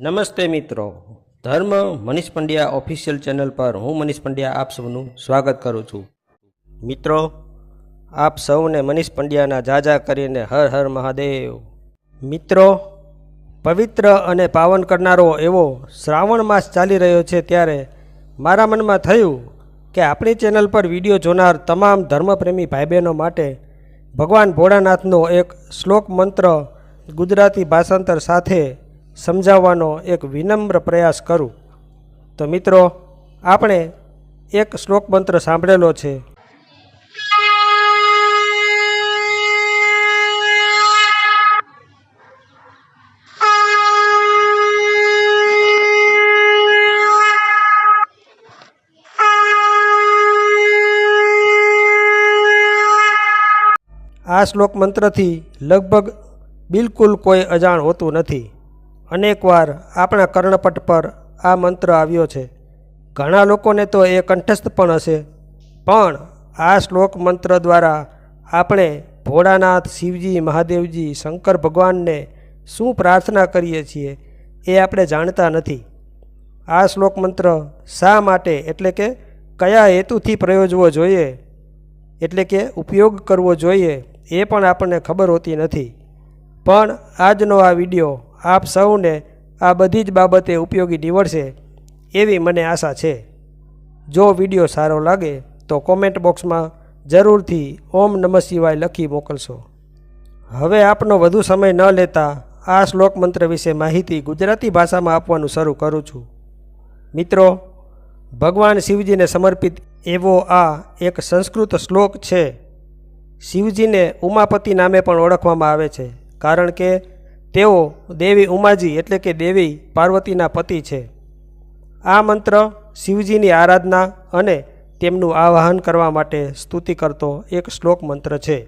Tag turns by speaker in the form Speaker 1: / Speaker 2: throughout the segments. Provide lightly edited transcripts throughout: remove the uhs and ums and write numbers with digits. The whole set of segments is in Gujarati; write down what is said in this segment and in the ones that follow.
Speaker 1: નમસ્તે મિત્રો, ધર્મ મનીષ પંડ્યા ઓફિશિયલ ચેનલ પર હું મનીષ પંડ્યા આપ સૌનું સ્વાગત કરું છું. મિત્રો, આપ સૌને મનીષ પંડ્યાના જાજા કરીને હર હર મહાદેવ. મિત્રો, પવિત્ર અને પાવન કરનારો એવો શ્રાવણ માસ ચાલી રહ્યો છે, ત્યારે મારા મનમાં થયું કે આપણી ચેનલ પર વિડીયો જોનાર તમામ ધર્મપ્રેમી ભાઈ બહેનો માટે ભગવાન ભોળાનાથનો એક શ્લોક મંત્ર ગુજરાતી ભાષાંતર સાથે સમજાવવાનો એક વિનમ્ર પ્રયાસ કરું. તો મિત્રો, આપણે એક શ્લોક મંત્ર સાંભળેલો છે. આ શ્લોક મંત્રથી લગભગ બિલકુલ કોઈ અજાણ હોતું નથી. અનેકવાર આપણા કર્ણપટ પર આ મંત્ર આવ્યો છે. ઘણા લોકોને તો એ કંઠસ્થ પણ હશે, પણ આ શ્લોક મંત્ર દ્વારા આપણે ભોળાનાથ, શિવજી, મહાદેવજી, શંકર ભગવાનને શું પ્રાર્થના કરીએ છીએ એ આપણે જાણતા નથી. આ શ્લોક મંત્ર શા માટે, એટલે કે કયા હેતુથી પ્રયોજવો જોઈએ, એટલે કે ઉપયોગ કરવો જોઈએ, એ પણ આપણને ખબર હોતી નથી. પણ આજનો આ વિડીયો આપ સૌને આ બધી જ બાબતે ઉપયોગી નીવડશે એવી મને આશા છે. જો વિડીયો સારો લાગે તો કોમેન્ટ બોક્સમાં જરૂરથી ઓમ નમઃ શિવાય લખી મોકલશો. હવે આપનો વધુ સમય ન લેતા આ શ્લોક મંત્ર વિશે માહિતી ગુજરાતી ભાષામાં આપવાનું શરૂ કરું છું. મિત્રો, ભગવાન શિવજીને સમર્પિત એવો આ એક સંસ્કૃત શ્લોક છે. શિવજીને ઉમાપતિ નામે પણ ઓળખવામાં આવે છે, કારણ કે તેઓ દેવી ઉમાજી એટલે કે દેવી પાર્વતીના પતિ છે. આ મંત્ર શિવજીની આરાધના અને તેમનું આવાહન કરવા માટે સ્તુતિ કરતો એક શ્લોક મંત્ર છે.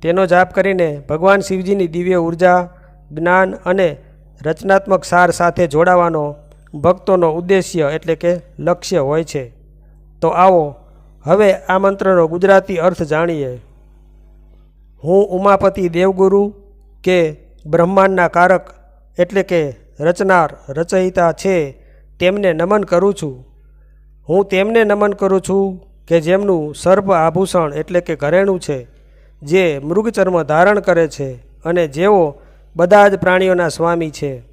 Speaker 1: તેનો જાપ કરીને ભગવાન શિવજીની દિવ્ય ઉર્જા, જ્ઞાન અને રચનાત્મક સાર સાથે જોડાવાનો ભક્તોનો ઉદ્દેશ્ય એટલે કે લક્ષ્ય હોય છે. તો આવો હવે આ મંત્રનો ગુજરાતી અર્થ જાણીએ. હું ઉમાપતિ દેવગુરુ કે બ્રહ્માંડના કારક એટલે કે રચનાર, રચયિતા છે, તેમને નમન કરું છું. હું તેમને નમન કરું છું કે જેમનું સર્પ આભૂષણ એટલે કે ઘરેણું છે, જે મૃગચર્મ ધારણ કરે છે અને જેઓ બધા જ પ્રાણીઓના સ્વામી છે.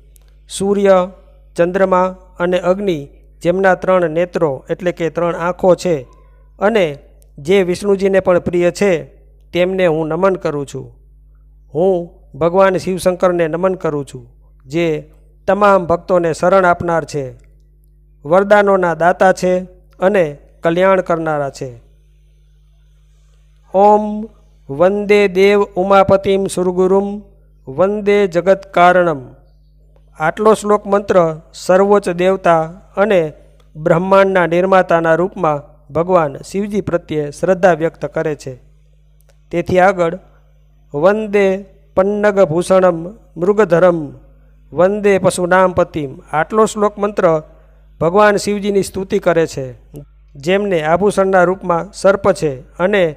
Speaker 1: સૂર્ય, ચંદ્રમા અને અગ્નિ જેમના 3 નેત્રો એટલે કે 3 આંખો છે અને જે વિષ્ણુજીને પણ પ્રિય છે, તેમને હું નમન કરું છું. હું ભગવાન શિવશંકરને નમન કરું છું, જે તમામ ભક્તોને શરણ આપનાર છે, વરદાનોના દાતા છે અને કલ્યાણ કરનારા છે. ઓમ વંદે દેવ ઉમાપતિમ સુરગુરુમ વંદે જગત કારણમ. આટલો શ્લોક મંત્ર સર્વોચ્ચ દેવતા અને બ્રહ્માંડના નિર્માતાના રૂપમાં ભગવાન શિવજી પ્રત્યે શ્રદ્ધા વ્યક્ત કરે છે. તેથી આગળ વંદે પન્નગ ભૂષણમ મૃગધરમ વંદે પશુનામ પતિમ. આટલો શ્લોક મંત્ર ભગવાન શિવજીની સ્તુતિ કરે છે, જેમને આભૂષણના રૂપમાં સર્પ છે અને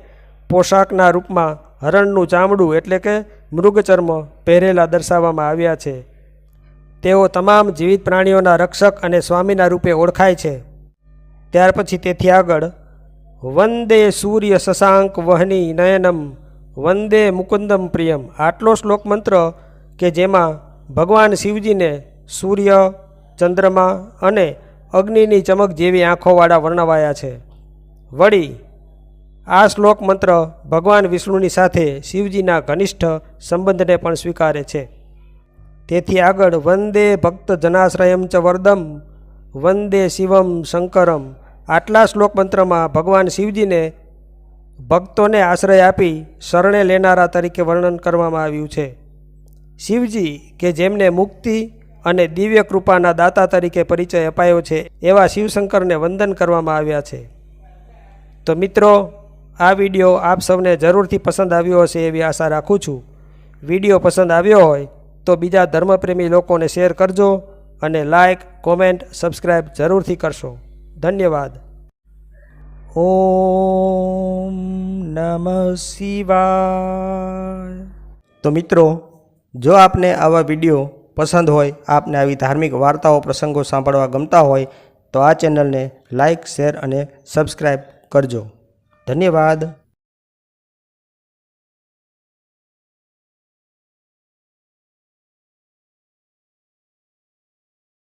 Speaker 1: પોશાકના રૂપમાં હરણનું ચામડું એટલે કે મૃગચર્મ પહેરેલા દર્શાવવામાં આવ્યા છે. તેઓ તમામ જીવિત પ્રાણીઓના રક્ષક અને સ્વામીના રૂપે ઓળખાય છે. ત્યાર પછી તેથી આગળ વંદે સૂર્ય શશાંક વહની નયનમ વંદે મુકુંદમ પ્રિયમ. આટલો શ્લોક મંત્ર કે જેમાં ભગવાન શિવજીને સૂર્ય, ચંદ્રમા અને અગ્નિની ચમક જેવી આંખોવાળા વર્ણવાયા છે. વળી આ શ્લોક મંત્ર ભગવાન વિષ્ણુની સાથે શિવજીના ઘનિષ્ઠ સંબંધને પણ સ્વીકારે છે. તેથી આગળ વંદે ભક્ત જનાશ્રયમ ચ વરદમ વંદે શિવમ શંકરમ. આટલા શ્લોક મંત્રમાં ભગવાન શિવજીને ભક્તોને આશ્રય આપી શરણે લેનારા તરીકે વર્ણન કરવામાં આવ્યું છે. શિવજી કે જેમને મુક્તિ અને દિવ્ય કૃપાના દાતા તરીકે પરિચય અપાયો છે, એવા શિવશંકરને વંદન કરવામાં આવ્યા છે. તો મિત્રો, આ વિડીયો આપ સૌને જરૂરથી પસંદ આવ્યો હશે એવી આશા રાખું છું. વિડીયો પસંદ આવ્યો હોય તો બીજા ધર્મપ્રેમી લોકોને શેર કરજો અને લાઈક, કોમેન્ટ, સબસ્ક્રાઈબ જરૂરથી કરશો. ધન્યવાદ. ઓમ નમઃ શિવાય. તો મિત્રો, જો આપને આવા વિડીયો પસંદ હોય, આપને આવી ધાર્મિક વાર્તાઓ પ્રસંગો સાંભળવા ગમતા હોય તો આ ચેનલને લાઇક, શેર અને સબસ્ક્રાઈબ કરજો. ધન્યવાદ.